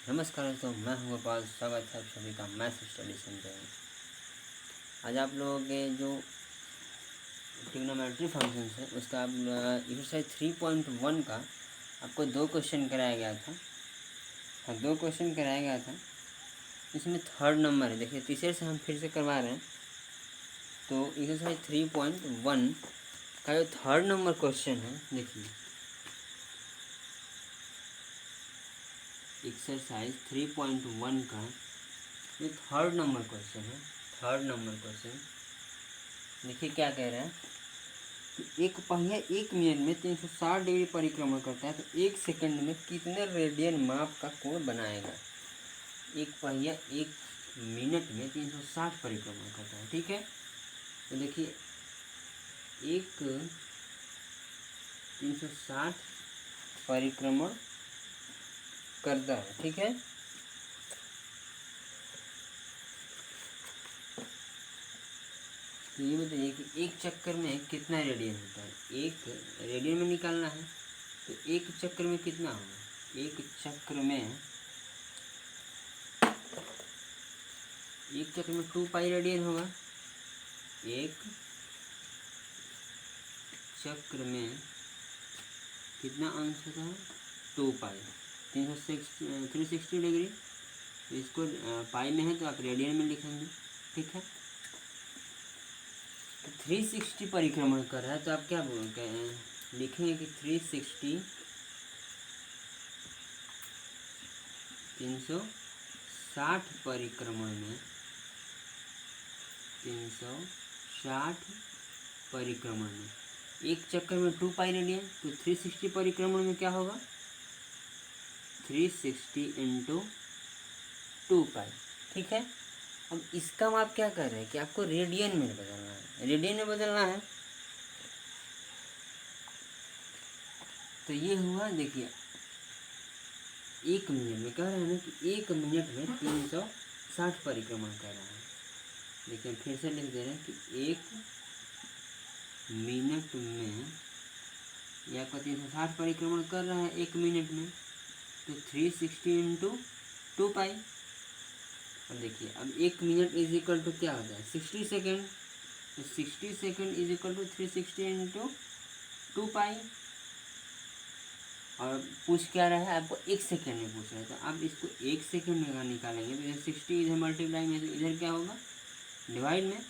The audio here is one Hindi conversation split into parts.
नमस्कार दोस्तों, मैं हूं गोपाल। स्वागत है आप सभी का मैथ स्टडी सेंटर में। आज आप लोगों के जो ट्रिग्नोमेट्री फंक्शंस है उसका आप एक्सरसाइज 3.1 का आपको 2 क्वेश्चन कराया गया था। हाँ, 2 क्वेश्चन कराया गया था। इसमें थर्ड नंबर है, देखिए तीसरे से हम फिर से करवा रहे हैं। तो एक्सरसाइज 3.1 का जो थर्ड नंबर क्वेश्चन है, देखिए एक्सरसाइज 3.1 का ये थर्ड नंबर क्वेश्चन है। थर्ड नंबर क्वेश्चन देखिए क्या कह रहा है कि एक पहिया 1 मिनट में 360 डिग्री परिक्रमण करता है, तो 1 सेकंड में कितने रेडियन माप का कोण बनाएगा। एक पहिया 1 मिनट में 360 परिक्रमण करता है, ठीक है। तो देखिए एक 360 परिक्रमण करता है, ठीक है। तो ये बताइए कि एक चक्कर में कितना रेडियन होता है। एक रेडियन में निकालना है, तो एक चक्कर में कितना होगा। एक चक्कर में 2 पाई रेडियन होगा। एक चक्र में कितना अंश होता है, 2 पाई। 360 डिग्री, तो इसको पाई में है तो आप रेडियन में लिखेंगे, ठीक है। तो 360 परिक्रमण कर रहा है, तो आप क्या लिखेंगे कि 360 परिक्रमण में 360 परिक्रमण में एक चक्कर में 2 पाई रेडियन, तो 360 परिक्रमण में क्या होगा, 360 इंटू 2 पाई, ठीक है। अब इसका आप क्या कर रहे हैं कि आपको रेडियन में बदलना है, रेडियन में बदलना है। तो ये हुआ, देखिए 1 मिनट में कह रहे हैं ना कि 1 मिनट में 360 परिक्रमण कर रहा है। देखिए फिर से लिख दे रहे हैं कि 1 मिनट में यह आपका 360 परिक्रमण कर रहा है 1 मिनट में, तो 360 इंटू 2 पाई। और देखिए अब 1 मिनट इज इक्वल टू क्या होता है, 60 सेकेंड। तो 60 second is equal to 360 into 2 pi. और पूछ क्या रहा है आपको, 1 सेकेंड में पूछ रहा है, तो आप इसको 1 सेकेंड में निकालेंगे तो इधर 60 इधर मल्टीप्लाई में, इधर क्या होगा डिवाइड में।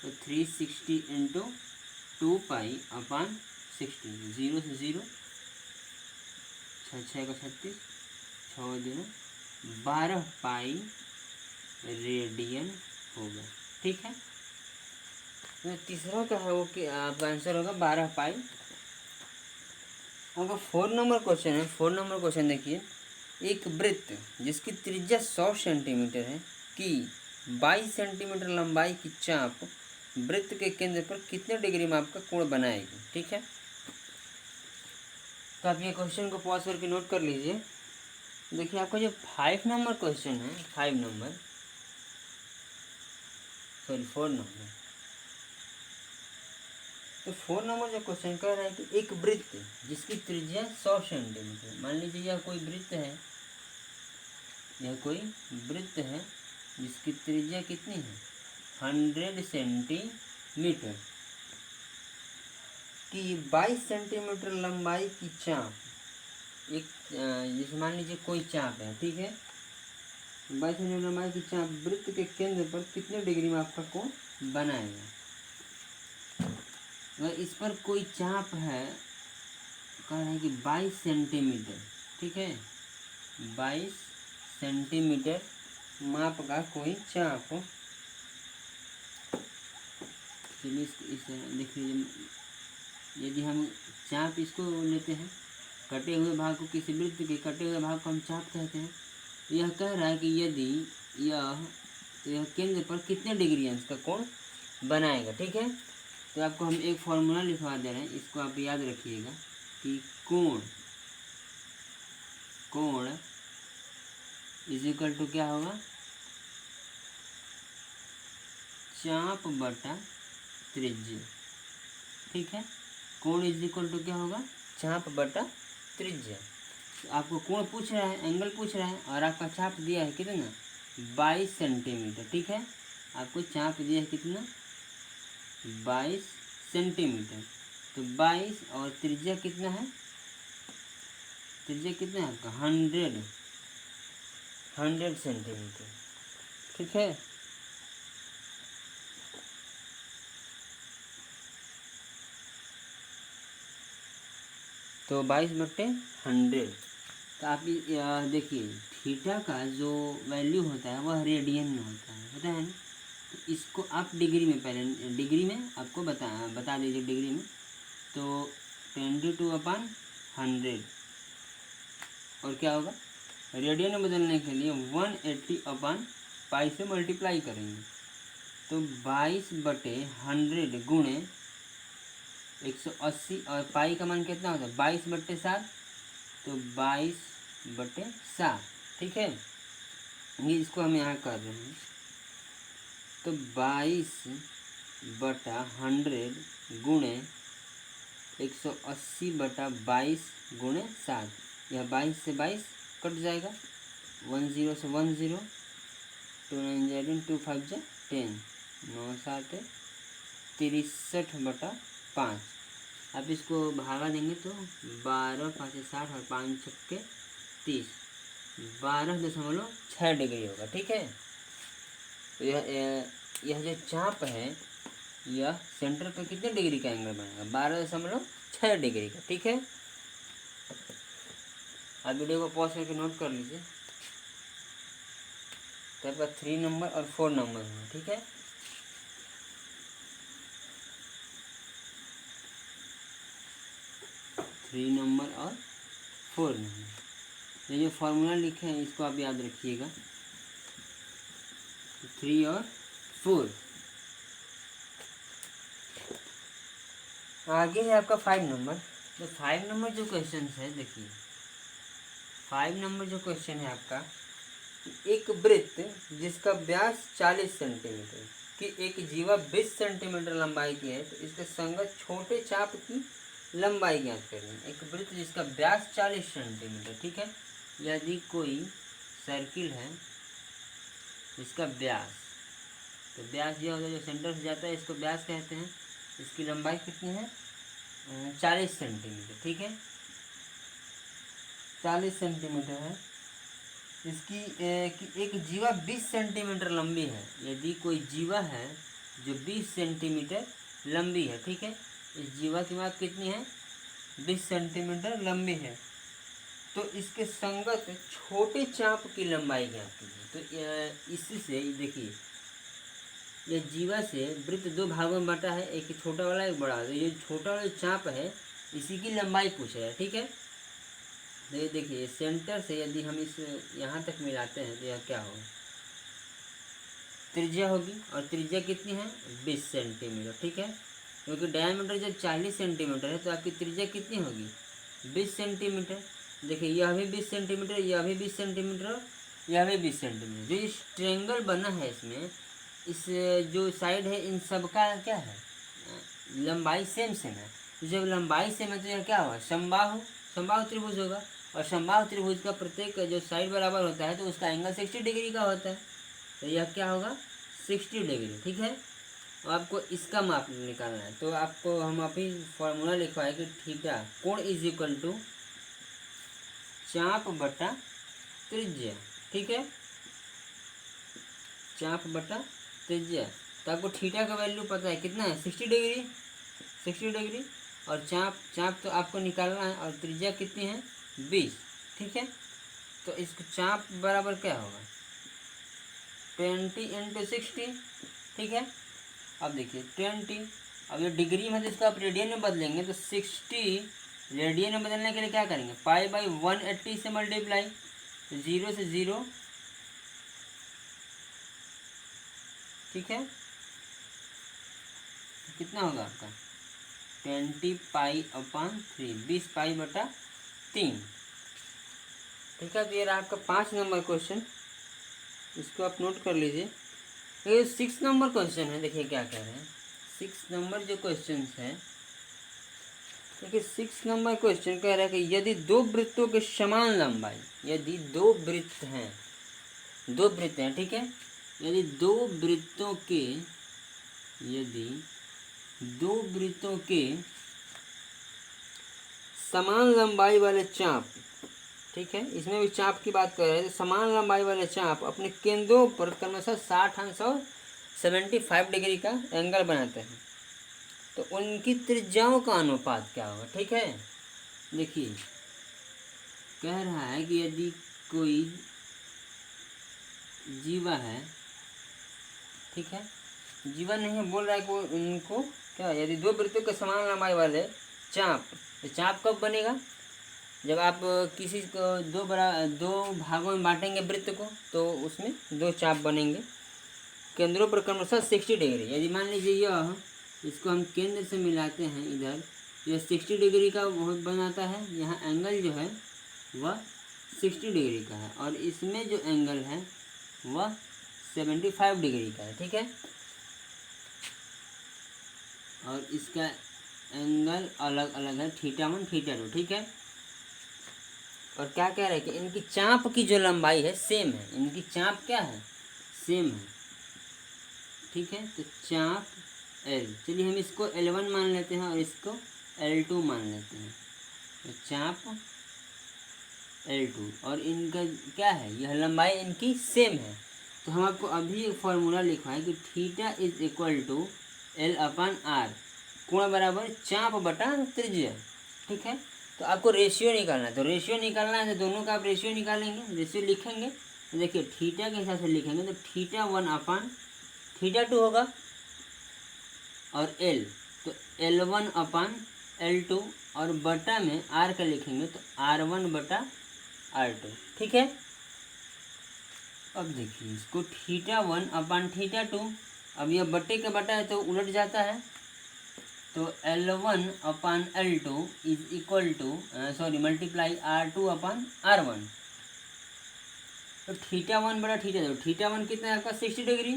तो 360 इंटू 2 पाई अपान 60, 0 से 0, 6 का 36, 6 दिन 12 पाई रेडियन होगा, ठीक है। तो तीसरा का है वो कि आपका आंसर होगा 12 पाई। आपका 4 नंबर क्वेश्चन है। 4 नंबर क्वेश्चन देखिए, एक वृत्त जिसकी त्रिज्या 100 सेंटीमीटर है की 22 सेंटीमीटर लंबाई की चाप वृत्त के केंद्र पर कितने डिग्री माप का कोण बनाएगी, ठीक है। तो आप ये क्वेश्चन को पॉज करके नोट कर लीजिए। देखिए आपका जो 5 नंबर क्वेश्चन है, 4 नंबर तो 4 नंबर जो क्वेश्चन कह रहा है कि एक वृत्त जिसकी त्रिज्या 100 सेंटीमीटर, मान लीजिए यह कोई वृत्त है, जिसकी त्रिज्या कितनी है 100 सेंटीमीटर की 22 सेंटीमीटर लंबाई की चाप, एक जैसे मान लीजिए कोई चाप है, ठीक है। 22 सेंटीमीटर लंबाई की चाप वृत्त के केंद्र पर कितने डिग्री में आपका कोण बनाएगा। अगर इस पर कोई चाप है, कह रहे हैं कि 22 सेंटीमीटर, ठीक है, 22 सेंटीमीटर माप का कोई चाप। चलिए इस देख लीजिए, यदि हम चाप इसको लेते हैं, कटे हुए भाग को, किसी वृत्त के कटे हुए भाग को हम चाप कहते हैं। यह कह रहा है कि यदि यह केंद्र पर कितने डिग्री अंश का कोण बनाएगा, ठीक है। तो आपको हम एक फॉर्मूला लिखवा दे रहे हैं, इसको आप याद रखिएगा कि कोण इज इक्वल टू क्या होगा, चाप बटा त्रिज्या, ठीक है। कोण इज इक्वल टू क्या होगा, चाप बटा त्रिज्या। आपको कोण पूछ रहा है, एंगल पूछ रहा है, और आपका चाप दिया है कितना 22 सेंटीमीटर। ठीक है, आपको चाप दिया है कितना 22 सेंटीमीटर। तो 22 और त्रिज्या कितना है, त्रिज्या कितना है आपका 100 सेंटीमीटर। ठीक है, तो 22/100। तो आप देखिए थीटा का जो वैल्यू होता है वह रेडियन में होता है, पता है ना। तो इसको आप डिग्री में, पहले डिग्री में आपको बता दीजिए डिग्री में। तो 22/100 और क्या होगा, रेडियन में बदलने के लिए 180/पाई से मल्टीप्लाई करेंगे। तो 22/100 गुणे 180, और पाई का मान कितना होता है 22/7, तो 22/7। ठीक है, ये इसको हम यहाँ कर रहे हैं। तो 22/100 गुणे 180/22 गुणे 7, यह 22 से 22 कट जाएगा, 10 से 10, 2 9 जा 2 5 जा 10, 9 7 63/5। अब इसको भागा देंगे तो 12 5 60 और 5 छक्के 30, 12.6 डिग्री होगा। ठीक है, तो यह जो चाप है यह सेंटर पर कितने डिग्री का एंगल बनेगा 12.6 डिग्री का। ठीक है, आप वीडियो को पॉज करके नोट कर लीजिए। तो आपका 3 नंबर और 4 नंबर है। ठीक है, थ्री नंबर और 4 नंबर, ये जो फॉर्मूला लिखे हैं इसको आप याद रखिएगा, 3 और 4। आगे है आपका 5 नंबर। तो 5 नंबर जो क्वेश्चन है, देखिए 5 नंबर जो क्वेश्चन है आपका, एक वृत्त जिसका व्यास 40 सेंटीमीटर की एक जीवा 20 सेंटीमीटर लंबाई की है, तो इसके संगत छोटे चाप की लंबाई ज्ञात करें। एक वृत्त जिसका व्यास 40 सेंटीमीटर। ठीक है, यदि कोई सर्किल है इसका व्यास, तो व्यास ये होता है जो सेंटर से जाता है, इसको व्यास कहते हैं। इसकी लंबाई कितनी है 40 सेंटीमीटर। ठीक है, 40 सेंटीमीटर है। इसकी एक जीवा 20 सेंटीमीटर लंबी है। यदि कोई जीवा है जो 20 सेंटीमीटर लंबी है, ठीक है, इस जीवा की माप कितनी है 20 सेंटीमीटर लंबी है, तो इसके संगत छोटे चाप की लंबाई ज्ञात कीजिए। तो इसी से देखिए यह जीवा से वृत्त दो भागों में बटा है, एक छोटा वाला एक बड़ा। तो ये छोटा वाला चाप है इसी की लंबाई पूछा है। ठीक है, तो ये देखिए सेंटर से यदि हम इस यहाँ तक मिलाते हैं तो यह क्या होगा, त्रिज्या होगी, और त्रिज्या कितनी है 20 सेंटीमीटर। ठीक है, क्योंकि डायमीटर जब 40 सेंटीमीटर है तो आपकी त्रिज्या कितनी होगी 20 सेंटीमीटर। देखिए यह भी 20 सेंटीमीटर, यह भी 20 सेंटीमीटर, यह भी 20 सेंटीमीटर। जो इस ट्रेंगल बना है इसमें, इस जो साइड है इन सब का क्या है लंबाई सेम सेम है। तो जब लंबाई सेम है तो यह क्या होगा समबाहु, समबाहु त्रिभुज होगा। और समबाहु त्रिभुज का प्रत्येक जो साइड बराबर होता है तो उसका एंगल 60 डिग्री का होता है। तो यह क्या होगा 60 डिग्री। ठीक है, आपको इसका माप निकालना है। तो आपको हम अभी फॉर्मूला लिखवाए कि थीटा कोण इज इक्वल टू चाप बटा त्रिज्या। ठीक है, चाप बटा त्रिज्या। तो आपको थीटा का वैल्यू पता है कितना है 60 डिग्री, 60 डिग्री, और चाप तो आपको निकालना है, और त्रिज्या कितनी है 20। ठीक है, तो इसको चाप बराबर क्या होगा 20 × 60। ठीक है, अब देखिए 20, अब ये डिग्री में तो इसको आप रेडियन में बदलेंगे, तो 60 रेडियन में बदलने के लिए क्या करेंगे पाई/180 से मल्टीप्लाई, तो 0 से 0। ठीक है, कितना होगा आपका 20π/3, 20π/3। ठीक है, तो ये रहा आपका 5 नंबर क्वेश्चन, इसको आप नोट कर लीजिए। ये 6 नंबर क्वेश्चन है, देखिए क्या कह रहे हैं। 6 नंबर जो क्वेश्चन है देखिए 6 नंबर क्वेश्चन कह रहा है कि यदि दो वृत्तों के समान लंबाई, यदि दो वृत्त हैं, ठीक है, यदि दो वृत्तों के समान लंबाई वाले चाप, ठीक है, इसमें भी चाप की बात कर रहे हैं, तो समान लंबाई वाले चाप अपने केंद्रों पर क्रमशः 60 अंश और 75 डिग्री का एंगल बनाते हैं, तो उनकी त्रिज्याओं का अनुपात क्या होगा। ठीक है, देखिए कह रहा है कि यदि कोई जीवा है, ठीक है, जीवा नहीं बोल रहा है को उनको क्या, यदि दो वृत्तों के समान लंबाई वाले चाप, तो चाप कब बनेगा, जब आप किसी को दो भागों में बांटेंगे वृत्त को, तो उसमें दो चाप बनेंगे केंद्रों पर क्रमशः 60 डिग्री। यदि मान लीजिए यह, इसको हम केंद्र से मिलाते हैं, इधर यह 60 डिग्री का बनाता है, यहाँ एंगल जो है वह 60 डिग्री का है, और इसमें जो एंगल है वह 75 डिग्री का है। ठीक है, और इसका एंगल अलग अलग है, θ1 θ2। ठीक है, और क्या कह रहे हैं कि इनकी चाप की जो लंबाई है सेम है, इनकी चाप क्या है, सेम है। ठीक है, तो चाप L, चलिए हम इसको L1 मान लेते हैं और इसको L2 मान लेते हैं, तो चाप L2, और इनका क्या है, यह लंबाई इनकी सेम है। तो हम आपको अभी एक फॉर्मूला लिखा है कि θ = L/r, कोण बराबर चाप बटा त्रिज्या। ठीक है, तो आपको रेशियो निकालना है, तो रेशियो निकालना है तो दोनों का आप रेशियो निकालेंगे, रेशियो लिखेंगे, तो देखिए थीटा के हिसाब से लिखेंगे तो θ1 θ2 होगा, और L तो L1/L2, और बटा में R का लिखेंगे तो R1/R2। ठीक है, अब देखिए इसको θ1/θ2, अब यह बटे का बटा है तो उलट जाता है, तो L1/L2 मल्टीप्लाई R2/R1, तो θ1/θ2, θ1 कितना है आपका 60 डिग्री,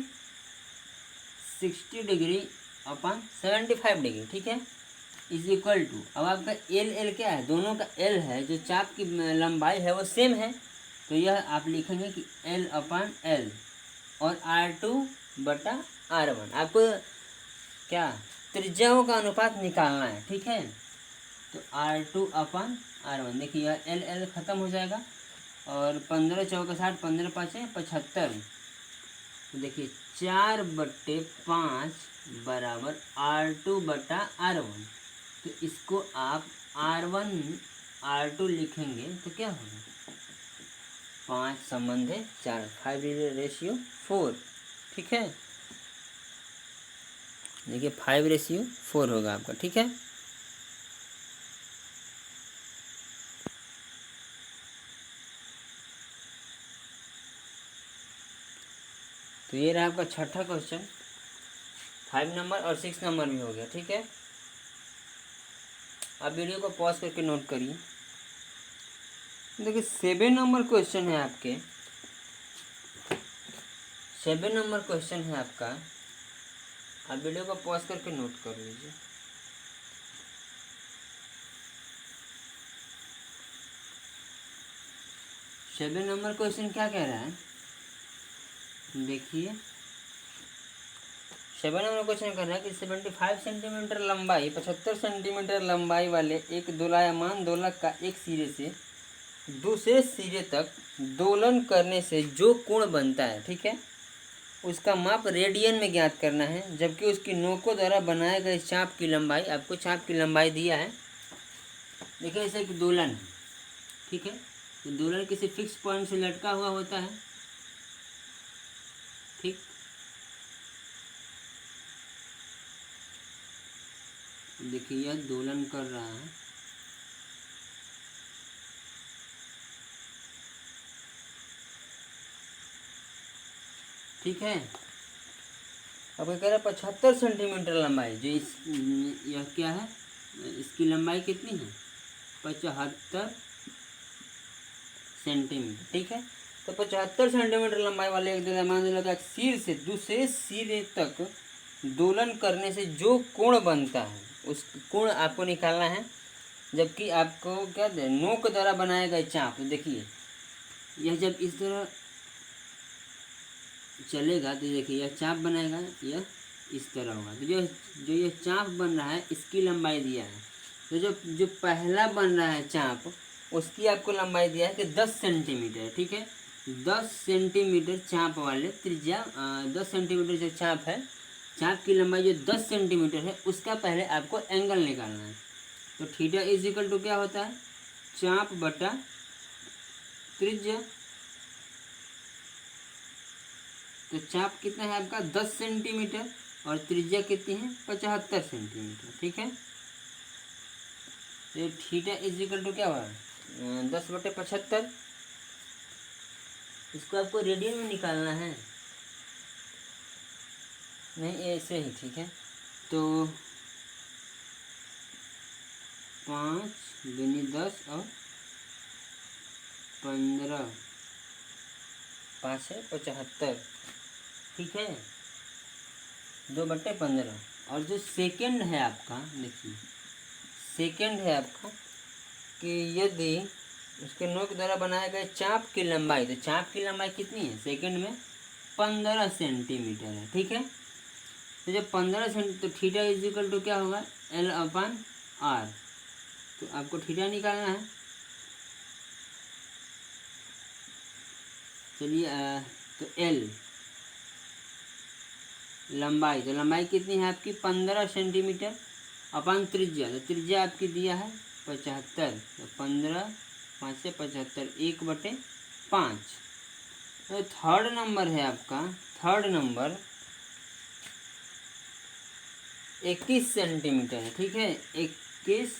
60 डिग्री अपन 75 डिग्री। ठीक है, इज इक्वल टू, अब आपका L क्या है, दोनों का L है, जो चाप की लंबाई है वो सेम है, तो यह आप लिखेंगे कि L/L और R2/R1। आपको क्या त्रिज्याओं का अनुपात निकालना है। ठीक है, तो R2/R1, देखिए यह L खत्म हो जाएगा, और 15 चौका 60, 15 पाँचे 75, तो देखिए 4/5 बराबर R2/R1, तो इसको आप R1 R2 लिखेंगे तो क्या होगा, 5 संबंधे 4, 5:4। ठीक है, देखिए 5:4 होगा आपका। ठीक है, तो ये रहा आपका छठा क्वेश्चन, 5 नंबर और 6 नंबर भी हो गया। ठीक है, आप वीडियो को पॉज करके नोट करिए। देखिए 7 नंबर क्वेश्चन है आपके, 7 नंबर क्वेश्चन है आपका, आप वीडियो को पॉज करके नोट कर लीजिए। सेवन नंबर क्वेश्चन क्या कह रहा है, देखिए 7 नंबर क्वेश्चन कर रहा है कि 75 सेंटीमीटर लंबाई, 75 सेंटीमीटर लंबाई वाले एक दोलायमान दोलक का एक सिरे से दूसरे सिरे तक दोलन करने से जो कोण बनता है, ठीक है, उसका माप रेडियन में ज्ञात करना है, जबकि उसकी नोकों द्वारा बनाए गए चाप की लंबाई, आपको चाप की लंबाई दिया है। देखिए इसे एक दोलन है, ठीक है, तो दोलन किसी फिक्स पॉइंट से लटका हुआ होता है। ठीक, देखिए यह दोलन कर रहा है, ठीक है। अब क्या कह रहा है 75 सेंटीमीटर लंबाई, जो इस यह क्या है, इसकी लंबाई कितनी है 75 सेंटीमीटर, ठीक है। तो 75 सेंटीमीटर लंबाई वाले एक दोलमान दोलक का सिर से दूसरे सिरे तक दोलन करने से जो कोण बनता है, उस कोण आपको निकालना है। जबकि आपको क्या नोक द्वारा बनाया गया चाप, तो देखिए यह जब इस तरह चलेगा तो देखिए यह चाप बनाएगा, यह इस तरह होगा। तो जो ये चाप बन रहा है इसकी लंबाई दिया है। तो जो पहला बन रहा है चाप उसकी आपको लंबाई दिया है कि 10 सेंटीमीटर, ठीक है। 10 सेंटीमीटर चाप वाले त्रिज्या 10 सेंटीमीटर जो चाप है, चाप की लंबाई जो 10 सेंटीमीटर है उसका पहले आपको एंगल निकालना है। तो थीटा इज इक्वल टू क्या होता है, चाप बटा त्रिज्या। तो चाप कितना है आपका 10 सेंटीमीटर और त्रिज्या कितनी है 75 सेंटीमीटर, ठीक है। तो थीटा इज इक्वल टू क्या हुआ 10/75। इसको आपको रेडियन में निकालना है, नहीं ऐसे ही, ठीक है। तो 5 दूनी 10 और 15, 5 है 75, ठीक है, 2/15। और जो सेकंड है आपका, देखिए सेकंड है आपका कि यदि उसके नोक द्वारा बनाया गया चाप की लंबाई, तो चाप की लंबाई कितनी है सेकंड में 15 सेंटीमीटर है, ठीक है। तो जब 15 सेंटी, तो थीटा इज इक्वल टू क्या होगा L/R। तो आपको थीटा निकालना है। चलिए तो L लंबाई, तो लंबाई कितनी है आपकी 15 सेंटीमीटर अपन त्रिज्या, तो त्रिज्या आपकी दिया है 75। तो 15 5 से 75, 1/5। तो थर्ड नंबर है आपका, थर्ड नंबर 21 सेंटीमीटर है, ठीक है, 21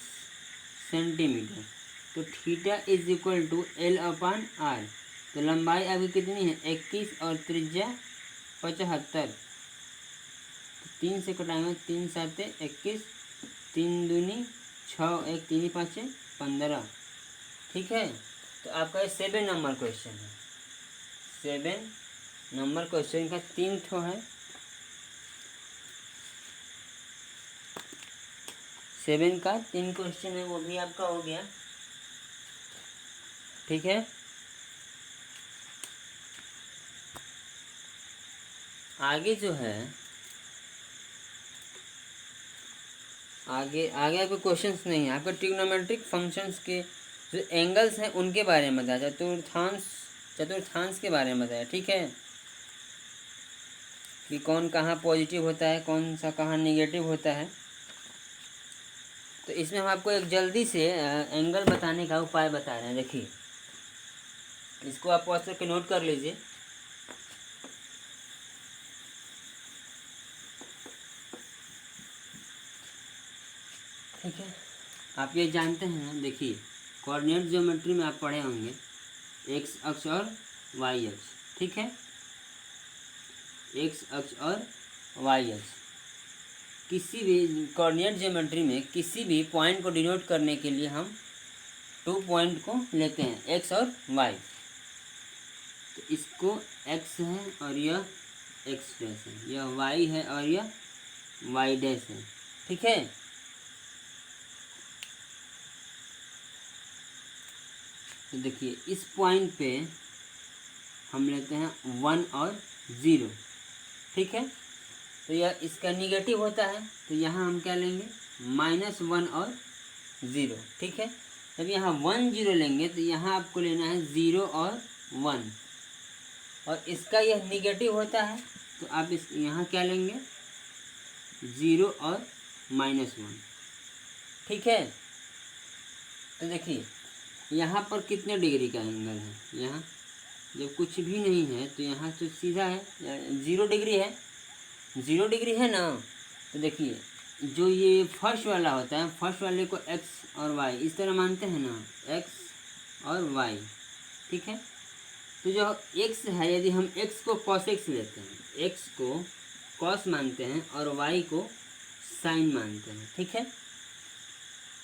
सेंटीमीटर। तो theta is equal to L/R। तो लंबाई आपकी कितनी है 21 और त्रिज्या 75। 3 से कटाएंगे, 3 7 21, 3 दूनी 6, 1 3 5 15, ठीक है। तो आपका ये 7 नंबर क्वेश्चन है। 7 नंबर क्वेश्चन का 3 ठो है। 7 का 3 क्वेश्चन है, वो भी आपका हो गया, ठीक है। आगे जो है, आगे आपके क्वेश्चंस नहीं है, आपका ट्रिग्नोमेट्रिक फंक्शंस के जो एंगल्स हैं उनके बारे में बताया, चतुर्थांश के बारे में बताया, ठीक है, कि कौन कहाँ पॉजिटिव होता है, कौन सा कहाँ नेगेटिव होता है। तो इसमें हम आपको एक जल्दी से एंगल बताने का उपाय बता रहे हैं। देखिए इसको आप पॉज करके नोट कर लीजिए। ठीक है, आप ये जानते हैं ना, देखिए कोऑर्डिनेट ज्योमेट्री में आप पढ़े होंगे एक्स अक्ष और वाई अक्ष, ठीक है, एक्स अक्ष और वाई अक्ष। किसी भी कोऑर्डिनेट ज्योमेट्री में किसी भी पॉइंट को डिनोट करने के लिए हम 2 पॉइंट को लेते हैं, एक्स और वाई। तो इसको एक्स है और यह एक्स डैश है, यह वाई है और यह वाई डैश है, ठीक है। तो देखिए इस पॉइंट पे हम लेते हैं 1 और 0, ठीक है। तो यह इसका निगेटिव होता है, तो यहाँ हम क्या लेंगे -1 और 0, ठीक है। जब यहाँ 1 0 लेंगे तो यहाँ आपको लेना है 0 और 1, और इसका यह निगेटिव होता है तो आप इस यहाँ क्या लेंगे 0 और -1, ठीक है। तो देखिए यहाँ पर कितने डिग्री का एंगल है, यहाँ जब कुछ भी नहीं है तो यहाँ तो सीधा है 0 डिग्री है, 0 डिग्री है ना। तो देखिए जो ये फर्स्ट वाला होता है, फर्स्ट वाले को x और y इस तरह मानते हैं ना, x और y, ठीक है। तो जो x है, यदि हम x को cos x लेते हैं, x को cos मानते हैं और y को sin मानते हैं, ठीक है।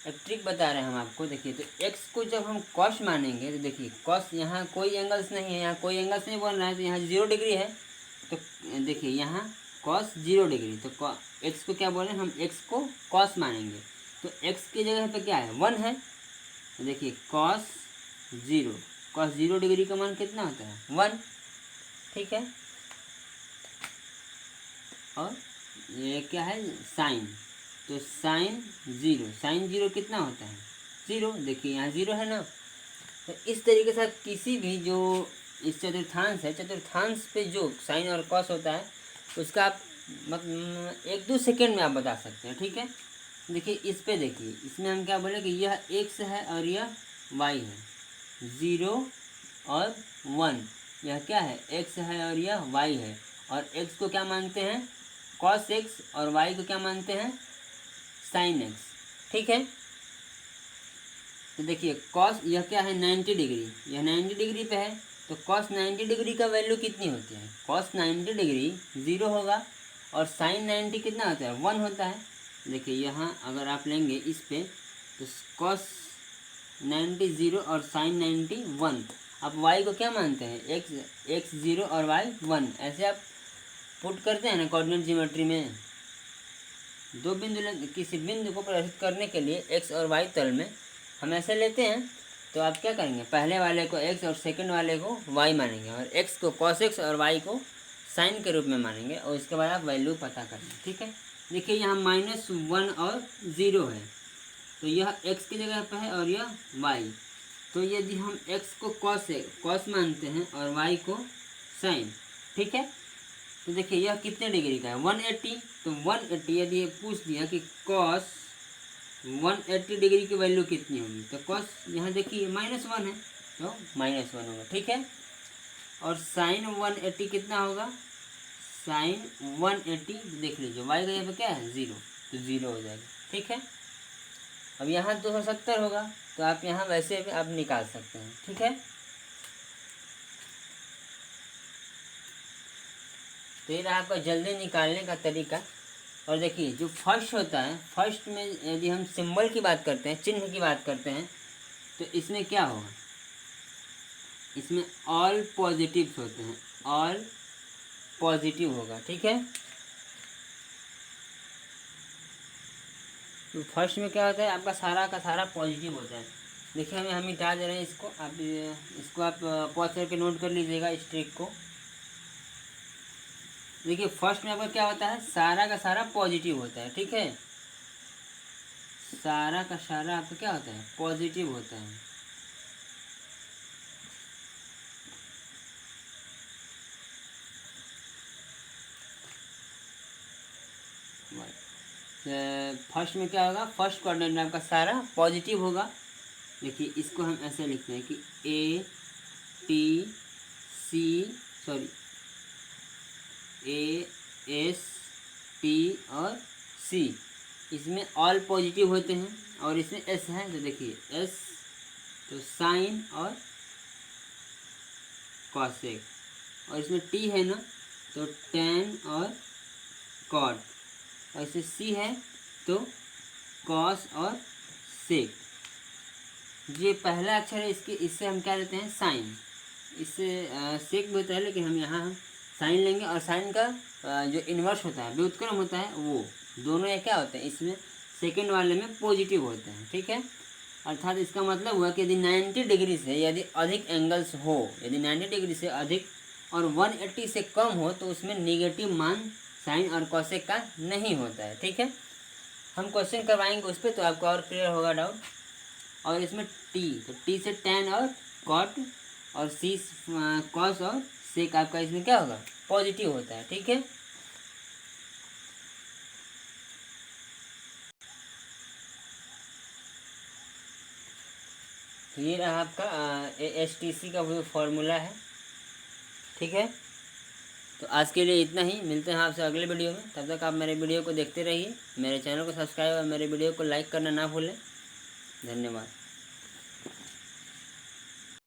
एक ट्रिक बता रहे हैं हम आपको, देखिए तो x को जब हम cos मानेंगे तो देखिए cos यहाँ कोई एंगल्स नहीं है, यहाँ कोई एंगल्स नहीं बन रहा है, तो यहाँ 0 डिग्री है। तो देखिए यहाँ cos 0 डिग्री, तो x को क्या बोले हम x को cos मानेंगे। तो x की जगह पे क्या है 1 है, तो देखिए cos 0 डिग्री का मान कितना होता है 1, ठीक है। और ये क्या है साइन, तो साइन जीरो कितना होता है 0, देखिए यहाँ 0 है ना। तो इस तरीके से किसी भी जो इस चतुर्थांश है, चतुर्थांश पे जो साइन और कॉस होता है उसका आप मतलब 1-2 सेकेंड में आप बता सकते हैं, ठीक है। देखिए इस पे देखिए, इसमें हम क्या बोले कि यह x है और यह y है, 0 और 1, यह क्या है x है और यह y है, और x को क्या मानते हैं cos x और y को क्या मानते हैं sin x, ठीक है। तो देखिए cos यह क्या है 90 डिग्री, यह 90 डिग्री पे है, तो cos 90 डिग्री का वैल्यू कितनी होती है, cos 90 डिग्री 0 होगा और sin 90 कितना होता है 1 होता है। देखिए यहाँ अगर आप लेंगे इस पे तो cos 90 0 और sin 90 1, आप y को क्या मानते हैं x 0 और y 1, ऐसे आप पुट करते हैं ना कोऑर्डिनेट ज्योमेट्री में। दो बिंदु किसी बिंदु को प्रदर्शित करने के लिए x और y तल में हम ऐसे लेते हैं, तो आप क्या करेंगे पहले वाले को x और सेकंड वाले को y मानेंगे, और x को cos x और y को साइन के रूप में मानेंगे, और इसके बाद आप वैल्यू पता करेंगे, ठीक है। देखिए यहाँ -1 और 0 है, तो यह x की जगह पर है और यह y, तो यदि हम x को cos मानते हैं और y को साइन, ठीक है। तो देखिए यह कितने डिग्री का है 180, तो 180 यदि पूछ दिया कि cos 180 डिग्री की वैल्यू कितनी होगी, तो cos यहाँ देखिए -1 है तो -1 होगा, ठीक है। और साइन 180 कितना होगा, साइन 180 देख लीजिए y का यहाँ पे क्या है 0, तो 0 हो जाएगा, ठीक है। अब यहाँ 270 होगा, तो आप यहाँ वैसे भी आप निकाल सकते हैं, ठीक है। तो ये रहा आपका जल्दी निकालने का तरीका। और देखिए जो फर्स्ट होता है, फर्स्ट में यदि हम सिंबल की बात करते हैं, चिन्ह की बात करते हैं, तो इसमें क्या होगा, इसमें ऑल पॉजिटिव्स होते हैं, ऑल पॉजिटिव होगा, ठीक है। तो फर्स्ट में क्या होता है आपका सारा का सारा पॉजिटिव होता है। देखिए हम मिटा दे रहे हैं इसको, आप इसको आप पॉज करके नोट कर लीजिएगा इस ट्रिक को। देखिए फर्स्ट में आपका क्या होता है सारा का सारा पॉजिटिव होता है, ठीक है। सारा का सारा आपका क्या होता है पॉजिटिव होता है। फर्स्ट में क्या होगा, फर्स्ट कोऑर्डिनेट में आपका सारा पॉजिटिव होगा। देखिए इसको हम ऐसे लिखते हैं कि ए एस टी और सी, इसमें ऑल पॉजिटिव होते हैं, और इसमें एस है तो देखिए एस तो साइन और कॉसेक, और इसमें टी है ना तो टेन और कॉट, और इसमें सी है तो कॉस और सेक। ये पहला अक्षर है इसके, इससे हम क्या लेते हैं साइन, इससे सेक भी होता है लेकिन हम यहाँ साइन लेंगे, और साइन का जो इन्वर्स होता है व्युत्क्रम होता है वो दोनों ये क्या होते हैं इसमें सेकंड वाले में पॉजिटिव होते हैं, ठीक है। अर्थात इसका मतलब हुआ कि यदि 90 डिग्री से यदि अधिक एंगल्स हो, यदि 90 डिग्री से अधिक और 180 से कम हो तो उसमें निगेटिव मान साइन और कॉसेक का नहीं होता है, ठीक है। हम क्वेश्चन करवाएंगे उस पर तो आपको और क्लियर होगा डाउट। और इसमें टी, तो टी से टेन और कॉट, और सी कॉस और सेक आपका इसमें क्या होगा पॉजिटिव होता है, ठीक है। तो ये रहा आपका ASTC का वो फॉर्मूला है, ठीक है। तो आज के लिए इतना ही, मिलते हैं आपसे अगले वीडियो में। तब तक आप मेरे वीडियो को देखते रहिए, मेरे चैनल को सब्सक्राइब और मेरे वीडियो को लाइक करना ना भूलें। धन्यवाद।